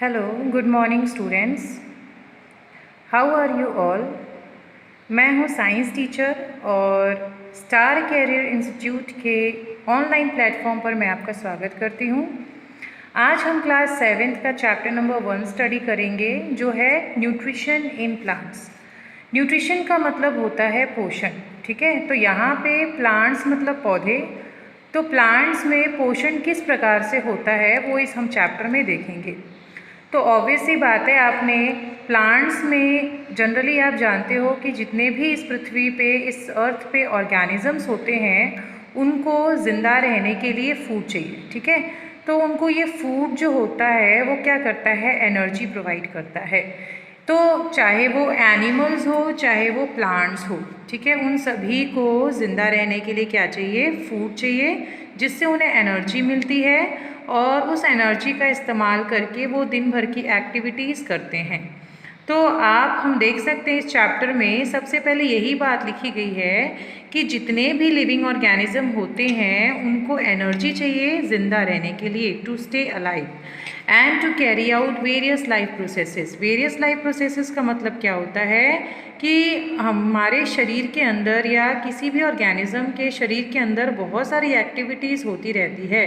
Hello, good morning students. How are you all. मैं हूँ science teacher और Star Career Institute के online platform पर मैं आपका स्वागत करती हूँ। आज हम क्लास 7th का चैप्टर नंबर 1 स्टडी करेंगे, जो है न्यूट्रिशन इन प्लांट्स। न्यूट्रिशन का मतलब होता है पोषण, ठीक है। तो यहाँ पे प्लांट्स मतलब पौधे, तो प्लांट्स में पोषण किस प्रकार से होता है वो इस हम चैप्टर में देखेंगे। तो ऑब्वियस सी बात है, आपने प्लांट्स में जनरली आप जानते हो कि जितने भी इस पृथ्वी पे, इस अर्थ पे ऑर्गेनिजम्स होते हैं, उनको ज़िंदा रहने के लिए फूड चाहिए, ठीक है। तो उनको ये फूड जो होता है वो क्या करता है, एनर्जी प्रोवाइड करता है। तो चाहे वो एनिमल्स हो चाहे वो प्लांट्स हो, ठीक है, उन सभी को ज़िंदा रहने के लिए क्या चाहिए, फूड चाहिए, जिससे उन्हें एनर्जी मिलती है और उस एनर्जी का इस्तेमाल करके वो दिन भर की एक्टिविटीज़ करते हैं। तो हम देख सकते हैं इस चैप्टर में सबसे पहले यही बात लिखी गई है कि जितने भी लिविंग ऑर्गेनिज्म होते हैं उनको एनर्जी चाहिए ज़िंदा रहने के लिए, to stay alive and to carry out various life processes. Various life processes का मतलब क्या होता है कि हमारे शरीर के अंदर या किसी भी ऑर्गेनिज्म के शरीर के अंदर बहुत सारी एक्टिविटीज़ होती रहती है,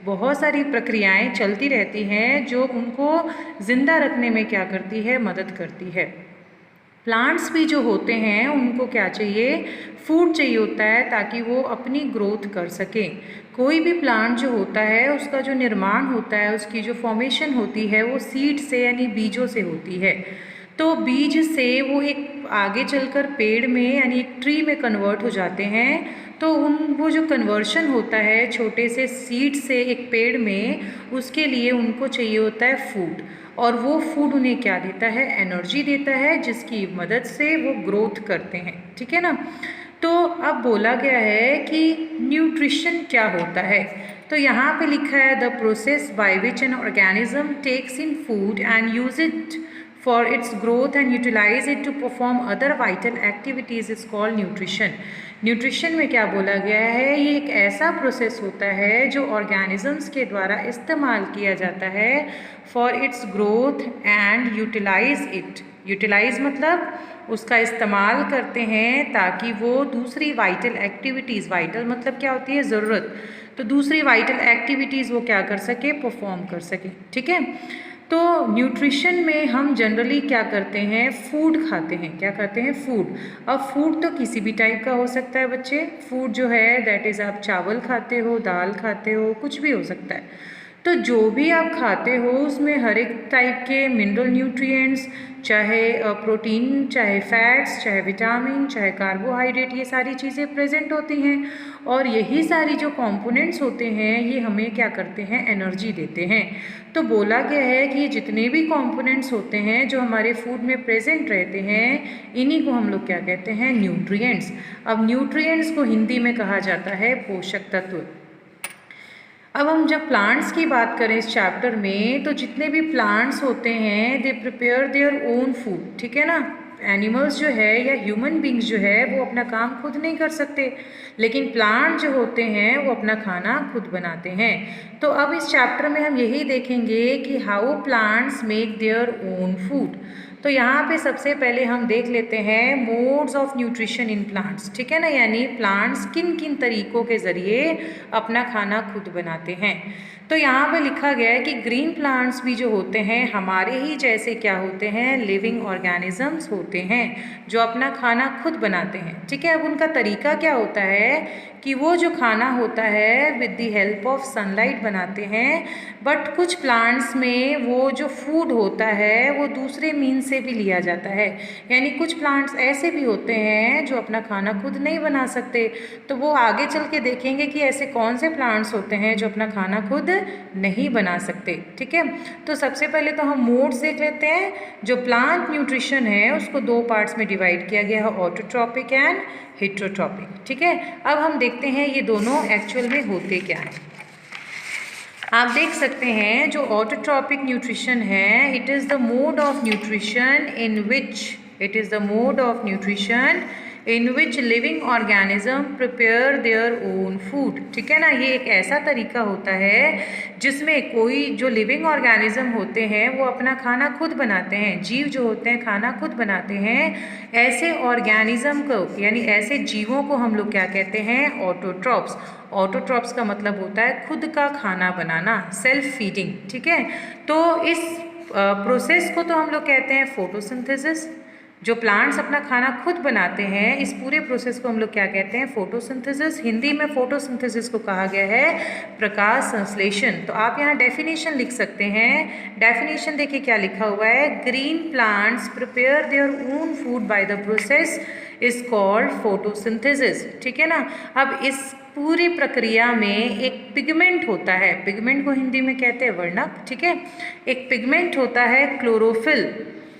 बहुत सारी प्रक्रियाएं चलती रहती हैं जो उनको ज़िंदा रखने में क्या करती है, मदद करती है। प्लांट्स भी जो होते हैं उनको क्या चाहिए, फूड चाहिए होता है ताकि वो अपनी ग्रोथ कर सकें। कोई भी प्लांट जो होता है उसका जो निर्माण होता है, उसकी जो फॉर्मेशन होती है वो सीड से यानी बीजों से होती है। तो बीज से वो एक आगे चलकर पेड़ में यानी एक ट्री में कन्वर्ट हो जाते हैं। तो वो जो कन्वर्शन होता है छोटे से सीड से एक पेड़ में, उसके लिए उनको चाहिए होता है फूड, और वो फूड उन्हें क्या देता है, एनर्जी देता है, जिसकी मदद से वो ग्रोथ करते हैं, ठीक है ना। तो अब बोला गया है कि न्यूट्रिशन क्या होता है। तो यहाँ पे लिखा है, the process by which an organism takes in food and use it for its growth and utilize it to perform other vital activities is called nutrition। Nutrition में क्या बोला गया है, ये एक ऐसा प्रोसेस होता है जो ऑर्गेनिजम्स के द्वारा इस्तेमाल किया जाता है for its growth and utilize it. Utilize मतलब उसका इस्तेमाल करते हैं ताकि वो दूसरी वाइटल एक्टिविटीज़, वाइटल मतलब क्या होती है, ज़रूरत, तो दूसरी वाइटल एक्टिविटीज़ वो क्या कर सके, परफॉर्म कर सके, ठीक है। तो न्यूट्रिशन में हम जनरली क्या करते हैं, फूड खाते हैं। क्या खाते हैं, फूड। अब फूड तो किसी भी टाइप का हो सकता है बच्चे। फूड जो है दैट इज़ आप चावल खाते हो, दाल खाते हो, कुछ भी हो सकता है। तो जो भी आप खाते हो उसमें हर एक टाइप के मिनरल न्यूट्रिएंट्स, चाहे प्रोटीन, चाहे फैट्स, चाहे विटामिन, चाहे कार्बोहाइड्रेट, ये सारी चीज़ें प्रेजेंट होती हैं। और यही सारी जो कंपोनेंट्स होते हैं ये हमें क्या करते हैं, एनर्जी देते हैं। तो बोला गया है कि ये जितने भी कंपोनेंट्स होते हैं जो हमारे फूड में प्रेजेंट रहते हैं, इन्हीं को हम लोग क्या कहते हैं, न्यूट्रिएंट्स। अब न्यूट्रिएंट्स को हिंदी में कहा जाता है पोषक तत्व। अब हम जब प्लांट्स की बात करें इस चैप्टर में, तो जितने भी प्लांट्स होते हैं they prepare their own food, ठीक है ना। एनिमल्स जो है या ह्यूमन बींग्स जो है वो अपना काम खुद नहीं कर सकते, लेकिन प्लांट जो होते हैं वो अपना खाना खुद बनाते हैं। तो अब इस चैप्टर में हम यही देखेंगे कि how plants make their own food. तो यहाँ पे सबसे पहले हम देख लेते हैं modes of nutrition in plants, ठीक है ना, यानी प्लांट्स किन किन तरीकों के ज़रिए अपना खाना खुद बनाते हैं। तो यहाँ पे लिखा गया है कि ग्रीन प्लांट्स भी जो होते हैं हमारे ही जैसे क्या होते हैं, लिविंग ऑर्गेनिजम्स होते हैं जो अपना खाना खुद बनाते हैं, ठीक है। अब उनका तरीका क्या होता है कि वो जो खाना होता है with the help of sunlight बनाते हैं, बट कुछ प्लांट्स में वो जो फूड होता है वो दूसरे मीन से भी लिया जाता है। यानी कुछ प्लांट्स ऐसे भी होते हैं जो अपना खाना खुद नहीं बना सकते। तो वो आगे चल के देखेंगे कि ऐसे कौन से प्लांट्स होते हैं जो अपना खाना खुद नहीं बना सकते, ठीक है। तो सबसे पहले तो हम मोड्स देख लेते हैं। जो प्लांट न्यूट्रिशन है उसको 2 पार्ट्स में डिवाइड किया गया है, ऑटोट्रॉपिक एंड हेटेरोट्रॉपिक, ठीक है। अब हम देखते हैं ये दोनों एक्चुअल में होते क्या हैं। आप देख सकते हैं जो ऑटोट्रॉपिक न्यूट्रिशन है, it is the mode of nutrition in which in which living organism prepare their own food. ठीक है ना, ये एक ऐसा तरीका होता है जिसमें कोई जो लिविंग ऑर्गेनिज्म होते हैं वो अपना खाना खुद बनाते हैं, जीव जो होते हैं खाना खुद बनाते हैं। ऐसे ऑर्गेनिज्म को यानी ऐसे जीवों को हम लोग क्या कहते हैं? ऑटोट्रॉप्स। ऑटोट्रॉप्स का मतलब होता है खुद का खाना बनाना, सेल्फ फीडिंग। ठीक है, तो इस प्रोसेस को तो हम लोग कहते हैं फोटोसिंथेसिस। जो प्लांट्स अपना खाना खुद बनाते हैं, इस पूरे प्रोसेस को हम लोग क्या कहते हैं? फोटोसिंथेसिस। हिंदी में फोटोसिंथेसिस को कहा गया है प्रकाश संश्लेषण। तो आप यहाँ डेफिनेशन लिख सकते हैं। डेफिनेशन देखिए क्या लिखा हुआ है, green plants prepare their own food by the process is called photosynthesis. ठीक है ना, अब इस पूरी प्रक्रिया में एक पिगमेंट होता है, पिगमेंट को हिंदी में कहते हैं वर्णक। ठीक है, एक पिगमेंट होता है क्लोरोफिल।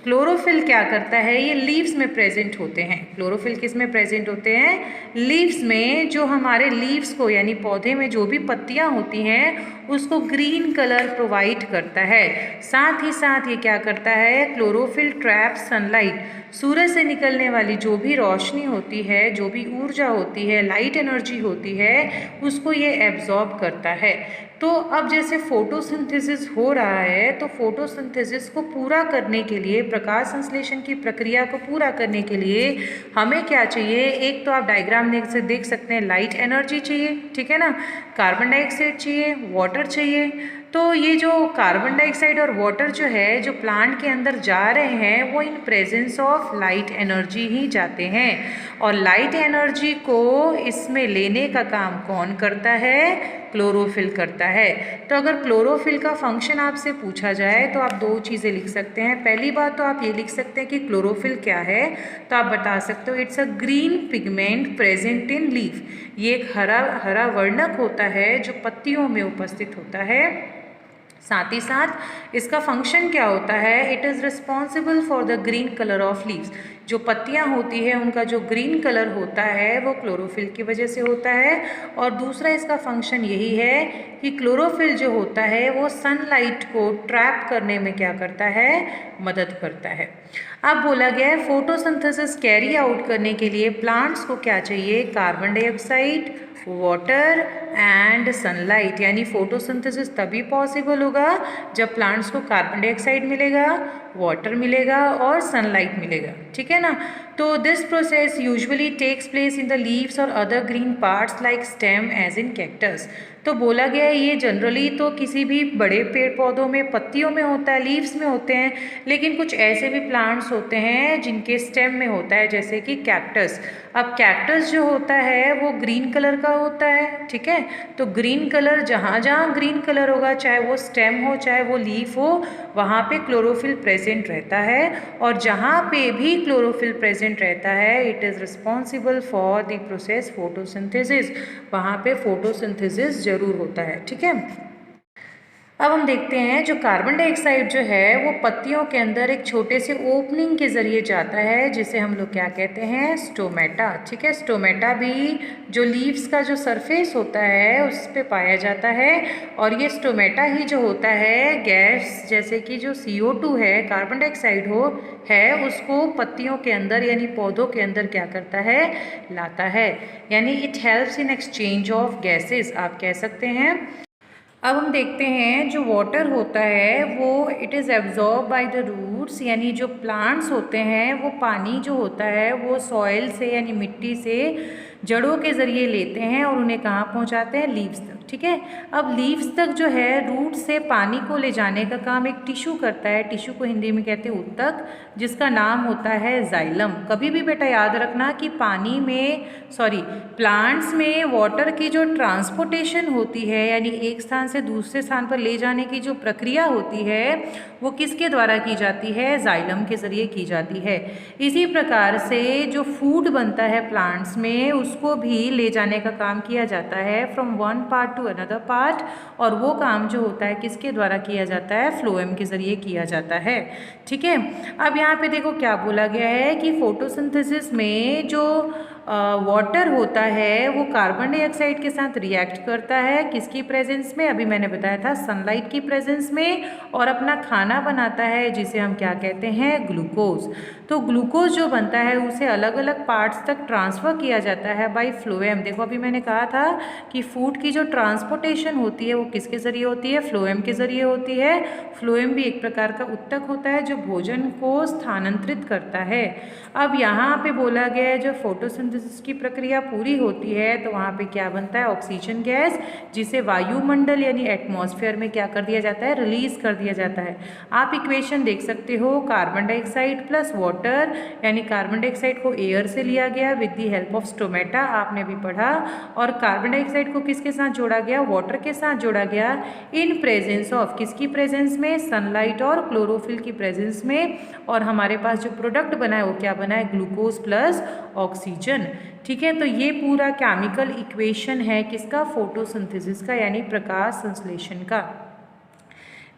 क्लोरोफिल क्या करता है? ये लीव्स में प्रेजेंट होते हैं। क्लोरोफिल किस में प्रेजेंट होते हैं? लीव्स में। जो हमारे लीव्स को यानी पौधे में जो भी पत्तियां होती हैं उसको ग्रीन कलर प्रोवाइड करता है। साथ ही साथ ये क्या करता है? Chlorophyll trap sunlight. सूरज से निकलने वाली जो भी रोशनी होती है, जो भी ऊर्जा होती है, लाइट एनर्जी होती है, उसको ये एब्जॉर्ब करता है। तो अब जैसे फोटोसिंथेसिस हो रहा है, तो फोटोसिंथेसिस को पूरा करने के लिए, प्रकाश संश्लेषण की प्रक्रिया को पूरा करने के लिए हमें क्या चाहिए? एक तो आप डायग्राम से देख सकते हैं, लाइट एनर्जी चाहिए। ठीक है ना, कार्बन डाइऑक्साइड चाहिए, वाटर चाहिए। तो ये जो कार्बन डाइऑक्साइड और वाटर जो है, जो प्लांट के अंदर जा रहे हैं, वो in presence of light energy ही जाते हैं। और लाइट एनर्जी को इसमें लेने का काम कौन करता है? क्लोरोफिल करता है। तो अगर क्लोरोफिल का फंक्शन आपसे पूछा जाए तो आप दो चीज़ें लिख सकते हैं। पहली बात तो आप ये लिख सकते हैं कि क्लोरोफिल क्या है, तो आप बता सकते हो it's a green pigment present in leaf. ये एक हरा वर्णक होता है जो पत्तियों में उपस्थित होता है। साथ ही साथ इसका फंक्शन क्या होता है? It is responsible for the green colour of leaves. जो पत्तियां होती है उनका जो ग्रीन कलर होता है वो क्लोरोफिल की वजह से होता है। और दूसरा इसका फंक्शन यही है कि क्लोरोफिल जो होता है वो सनलाइट को ट्रैप करने में क्या करता है? मदद करता है। अब बोला गया है फोटोसिंथेसिस कैरी आउट करने के लिए प्लांट्स को क्या चाहिए? Carbon dioxide, water and sunlight. यानी फोटोसिंथेसिस तभी पॉसिबल होगा जब प्लांट्स को कार्बन डाइऑक्साइड मिलेगा, वाटर मिलेगा और सनलाइट मिलेगा। ठीक है ना, तो this process usually takes place in the leaves और other green parts like stem as in cactus. तो बोला गया है ये जनरली तो किसी भी बड़े पेड़ पौधों में पत्तियों में होता है, लीव्स में होते हैं, लेकिन कुछ ऐसे भी प्लांट्स होते हैं जिनके स्टेम में होता है, जैसे कि कैक्टस। अब कैक्टस जो होता है वो ग्रीन कलर का होता है। ठीक है, तो ग्रीन कलर जहाँ जहाँ ग्रीन कलर होगा, चाहे वो स्टेम हो चाहे वो लीफ हो, वहाँ पे क्लोरोफिल प्रेजेंट रहता है। और जहाँ पे भी क्लोरोफिल प्रेजेंट रहता है it is responsible for the process photosynthesis. वहाँ पे फोटोसिंथेसिस जरूर होता है। ठीक है, अब हम देखते हैं जो कार्बन डाइऑक्साइड जो है वो पत्तियों के अंदर एक छोटे से ओपनिंग के ज़रिए जाता है, जिसे हम लोग क्या कहते हैं? स्टोमेटा। ठीक है, स्टोमेटा भी जो लीव्स का जो सरफेस होता है उस पे पाया जाता है। और ये स्टोमेटा ही जो होता है गैस जैसे कि जो CO2 है, कार्बन डाइऑक्साइड है, उसको पत्तियों के अंदर यानी पौधों के अंदर क्या करता है? लाता है। यानी it helps in exchange of gases आप कह सकते हैं। अब हम देखते हैं जो वाटर होता है वो it is absorb by the roots. यानी जो प्लांट्स होते हैं वो पानी जो होता है वो सॉइल से यानी मिट्टी से जड़ों के ज़रिए लेते हैं और उन्हें कहाँ पहुँचाते हैं? लीव्स तक। ठीक है, अब लीव्स तक जो है रूट से पानी को ले जाने का काम एक टिश्यू करता है। टिश्यू को हिंदी में कहते हैं ऊतक, जिसका नाम होता है जाइलम। कभी भी बेटा याद रखना कि प्लांट्स में वाटर की जो ट्रांसपोर्टेशन होती है यानी एक स्थान से दूसरे स्थान पर ले जाने की जो प्रक्रिया होती है वो किसके द्वारा की जाती है? जाइलम के ज़रिए की जाती है। इसी प्रकार से जो फूड बनता है प्लांट्स में उसको भी ले जाने का काम किया जाता है from one part two another part. और वो काम जो होता है किसके द्वारा किया जाता है? फ्लोएम के ज़रिए किया जाता है। ठीक है, अब यहाँ पे देखो क्या बोला गया है कि फोटोसिंथेसिस में जो वाटर होता है वो कार्बन डाइऑक्साइड के साथ रिएक्ट करता है, किसकी प्रेजेंस में? अभी मैंने बताया था सनलाइट की प्रेजेंस में, और अपना खाना बनाता है जिसे हम क्या कहते हैं? ग्लूकोज। तो ग्लूकोज जो बनता है उसे अलग अलग पार्ट्स तक ट्रांसफ़र किया जाता है बाय फ्लोएम। देखो अभी मैंने कहा था कि फूड की जो ट्रांसपोर्टेशन होती है वो किसके ज़रिए होती है? फ्लोएम के ज़रिए होती है। फ्लोएम भी एक प्रकार का उत्तक होता है जो भोजन को स्थानांतरित करता है। अब यहाँ पे बोला गया है जो फोटोसिंथेसिस की प्रक्रिया पूरी होती है तो वहाँ पे क्या बनता है? ऑक्सीजन गैस, जिसे वायुमंडल यानी एटमॉस्फेयर में क्या कर दिया जाता है? रिलीज कर दिया जाता है। आप इक्वेशन देख सकते हो, कार्बन डाइऑक्साइड प्लस वाटर, यानी कार्बन डाइऑक्साइड को एयर से लिया गया with the help of stomata, आपने भी पढ़ा, और कार्बन डाइऑक्साइड को किसके साथ जोड़ा गया? वाटर के साथ जोड़ा गया, इन प्रेजेंस ऑफ, किसकी प्रेजेंस में? सनलाइट और क्लोरोफिल की प्रेजेंस में। और हमारे पास जो प्रोडक्ट बना है वो क्या बना है? Glucose plus oxygen. ठीक है, तो ये पूरा केमिकल इक्वेशन है किसका? फोटोसिंथेसिस का, यानी प्रकाश संश्लेषण का।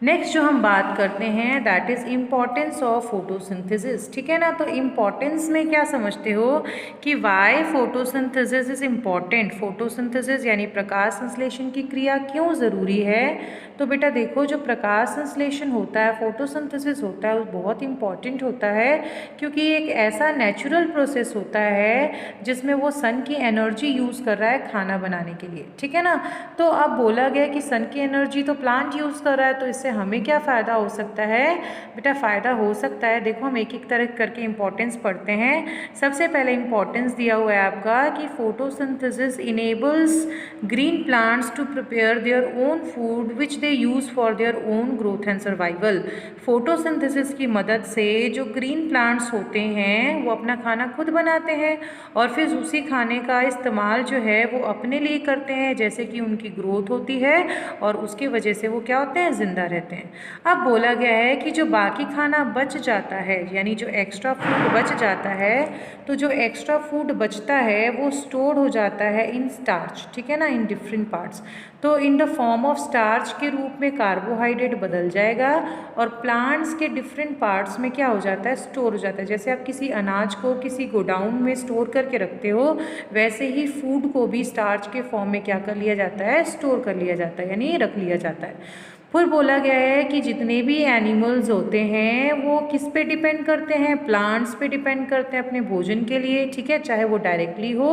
नेक्स्ट जो हम बात करते हैं that is importance of photosynthesis. ठीक है ना, तो इम्पॉर्टेंस में क्या समझते हो कि why photosynthesis is important? Photosynthesis यानी प्रकाश संश्लेषण की क्रिया क्यों ज़रूरी है? तो बेटा देखो, जो प्रकाश संश्लेषण होता है, फोटोसिंथेसिस होता है, वो बहुत इंपॉर्टेंट होता है क्योंकि एक ऐसा नेचुरल प्रोसेस होता है जिसमें वो सन की एनर्जी यूज़ कर रहा है खाना बनाने के लिए। ठीक है ना, तो अब बोला गया कि सन की एनर्जी तो प्लांट यूज़ कर रहा है, तो इससे हमें क्या फ़ायदा हो सकता है? बेटा फ़ायदा हो सकता है, देखो हम एक एक तरह करके इंपॉर्टेंस पढ़ते हैं। सबसे पहले इंपॉर्टेंस दिया हुआ है आपका कि photosynthesis enables green plants to prepare their own food which they use for their own growth and survival. Photosynthesis की मदद से जो ग्रीन प्लांट्स होते हैं वो अपना खाना खुद बनाते हैं और फिर उसी खाने का इस्तेमाल जो है वो अपने लिए करते हैं, जैसे कि उनकी ग्रोथ होती है और उसकी वजह से वो क्या होते हैं? ज़िंदा रहते हैं। अब बोला गया है कि जो बाकी खाना बच जाता है, यानी जो एक्स्ट्रा फूड बच जाता है, तो जो एक्स्ट्रा फूड बचता है वो स्टोर हो जाता है इन स्टार्च। ठीक है ना, इन डिफरेंट पार्ट्स। तो in the form of starch के रूप में कार्बोहाइड्रेट बदल जाएगा और प्लांट्स के डिफरेंट पार्ट्स में क्या हो जाता है? स्टोर हो जाता है। जैसे आप किसी अनाज को किसी गोडाउन में स्टोर करके रखते हो, वैसे ही फूड को भी स्टार्च के फॉर्म में क्या कर लिया जाता है? स्टोर कर लिया जाता है, यानी रख लिया जाता है। फिर बोला गया है कि जितने भी एनिमल्स होते हैं वो किस पे डिपेंड करते हैं? प्लांट्स पे डिपेंड करते हैं अपने भोजन के लिए। ठीक है, चाहे वो डायरेक्टली हो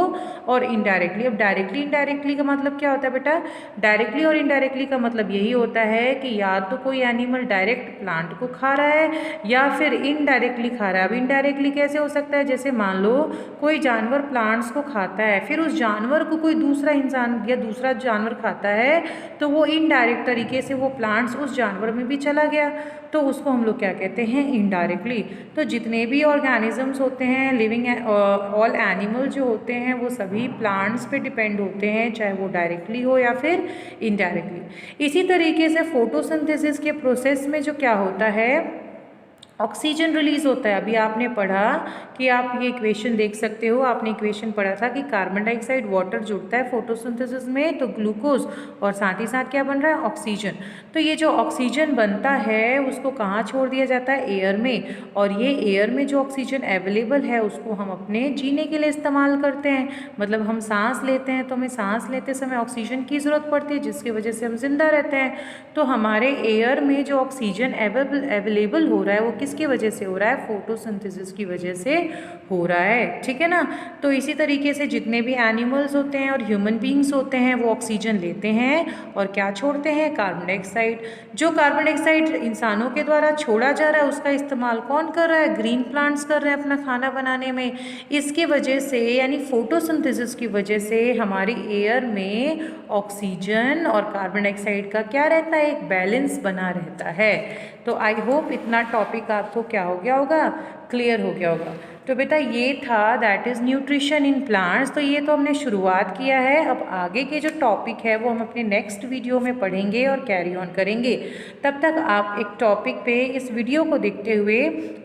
और इनडायरेक्टली। अब डायरेक्टली इनडायरेक्टली का मतलब क्या होता है बेटा? डायरेक्टली और इनडायरेक्टली का मतलब यही होता है कि या तो कोई एनिमल डायरेक्ट प्लांट को खा रहा है या फिर इनडायरेक्टली खा रहा है। अब इनडायरेक्टली कैसे हो सकता है? जैसे मान लो कोई जानवर प्लांट्स को खाता है, फिर उस जानवर को कोई दूसरा इंसान या दूसरा जानवर खाता है, तो वो इनडायरेक्ट तरीके से वो प्लांट्स उस जानवर में भी चला गया, तो उसको हम लोग क्या कहते हैं? इनडायरेक्टली। तो जितने भी ऑर्गेनिजम्स होते हैं, लिविंग ऑल एनिमल जो होते हैं, वो सभी प्लांट्स पे डिपेंड होते हैं, चाहे वो डायरेक्टली हो या फिर इनडायरेक्टली। इसी तरीके से फोटोसिंथेसिस के प्रोसेस में जो क्या होता है? ऑक्सीजन रिलीज होता है। अभी आपने पढ़ा कि आप ये इक्वेशन देख सकते हो, आपने इक्वेशन पढ़ा था कि कार्बन डाइऑक्साइड वाटर जुड़ता है फोटोसिंथेसिस में तो ग्लूकोज, और साथ ही साथ क्या बन रहा है? ऑक्सीजन। तो ये जो ऑक्सीजन बनता है उसको कहाँ छोड़ दिया जाता है? एयर में। और ये एयर में जो ऑक्सीजन अवेलेबल है उसको हम अपने जीने के लिए इस्तेमाल करते हैं। मतलब हम सांस लेते हैं तो हमें सांस लेते समय ऑक्सीजन की ज़रूरत पड़ती है, जिसकी वजह से हम जिंदा रहते हैं। तो हमारे एयर में जो ऑक्सीजन अवेलेबल हो रहा है वो किसकी वजह से हो रहा है? फोटोसिंथेसिस की वजह से हो रहा है। ठीक है ना, तो इसी तरीके से जितने भी एनिमल्स होते हैं और ह्यूमन बींग्स होते हैं वो ऑक्सीजन लेते हैं और क्या छोड़ते हैं? Carbon dioxide. जो कार्बन डाइऑक्साइड इंसानों के द्वारा छोड़ा जा रहा है उसका इस्तेमाल कौन कर रहा है? ग्रीन प्लांट्स कर रहे हैं अपना खाना बनाने में। इसकी वजह से, यानी फोटोसिंथेसिस की वजह से हमारी एयर में ऑक्सीजन और कार्बन डाइऑक्साइड का क्या रहता है? एक बैलेंस बना रहता है। तो आई होप इतना टॉपिक आपको क्या हो गया होगा? क्लियर हो गया होगा। तो बेटा ये था that is nutrition in plants. तो ये तो हमने शुरुआत किया है, अब आगे के जो टॉपिक है वो हम अपने नेक्स्ट वीडियो में पढ़ेंगे और कैरी ऑन करेंगे। तब तक आप एक टॉपिक पे इस वीडियो को देखते हुए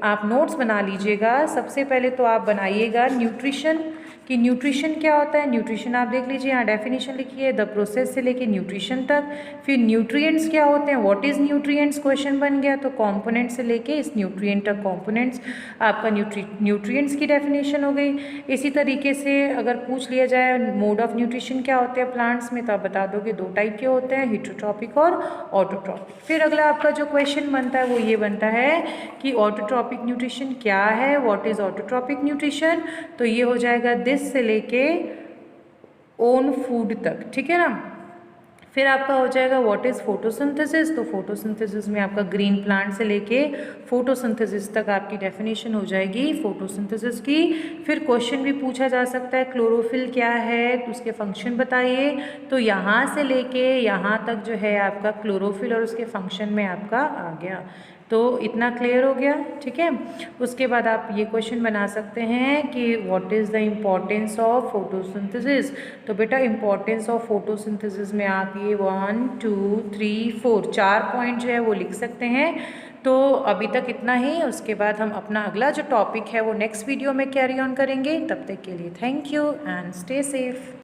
आप नोट्स बना लीजिएगा। सबसे पहले तो आप बनाइएगा न्यूट्रिशन कि न्यूट्रिशन क्या होता है। न्यूट्रिशन आप देख लीजिए, यहाँ डेफिनेशन लिखी है, द प्रोसेस से लेके न्यूट्रिशन तक। फिर न्यूट्रिएंट्स क्या होते हैं, व्हाट इज़ न्यूट्रिएंट्स क्वेश्चन बन गया, तो कंपोनेंट से लेके इस न्यूट्रिएंट तक कंपोनेंट्स आपका न्यूट्रिएंट्स की डेफिनेशन हो गई। इसी तरीके से अगर पूछ लिया जाए मोड ऑफ न्यूट्रिशन क्या होते हैं प्लांट्स में, तो आप बता दोगे 2 टाइप के होते हैं, हेटेरोट्रॉपिक और ऑटोट्रॉपिक। फिर अगला आपका जो क्वेश्चन बनता है वो ये बनता है कि ऑटोट्रॉपिक न्यूट्रिशन क्या है, व्हाट इज़ ऑटोट्रॉपिक न्यूट्रिशन। तो ये हो जाएगा दिस से लेके ओन फूड तक, ठीक है ना। फिर आपका हो जाएगा व्हाट इज़ फोटोसिंथेसिस। तो फोटोसिंथेसिस में आपका ग्रीन प्लांट से लेके फोटोसिंथेसिस तक आपकी डेफिनेशन हो जाएगी फोटोसिंथेसिस की। फिर क्वेश्चन भी पूछा जा सकता है क्लोरोफिल क्या है, तो उसके फंक्शन बताइए। तो यहाँ से लेके यहाँ तक जो है आपका क्लोरोफिल और उसके फंक्शन में आपका आ गया। तो इतना क्लियर हो गया, ठीक है। उसके बाद आप ये क्वेश्चन बना सकते हैं कि what is the importance of photosynthesis. तो बेटा इम्पोर्टेंस ऑफ फोटोसिंथेसिस में आप ये 1 2 3 4 4 पॉइंट जो है वो लिख सकते हैं। तो अभी तक इतना ही, उसके बाद हम अपना अगला जो टॉपिक है वो नेक्स्ट वीडियो में कैरी ऑन करेंगे। तब तक के लिए thank you and stay safe.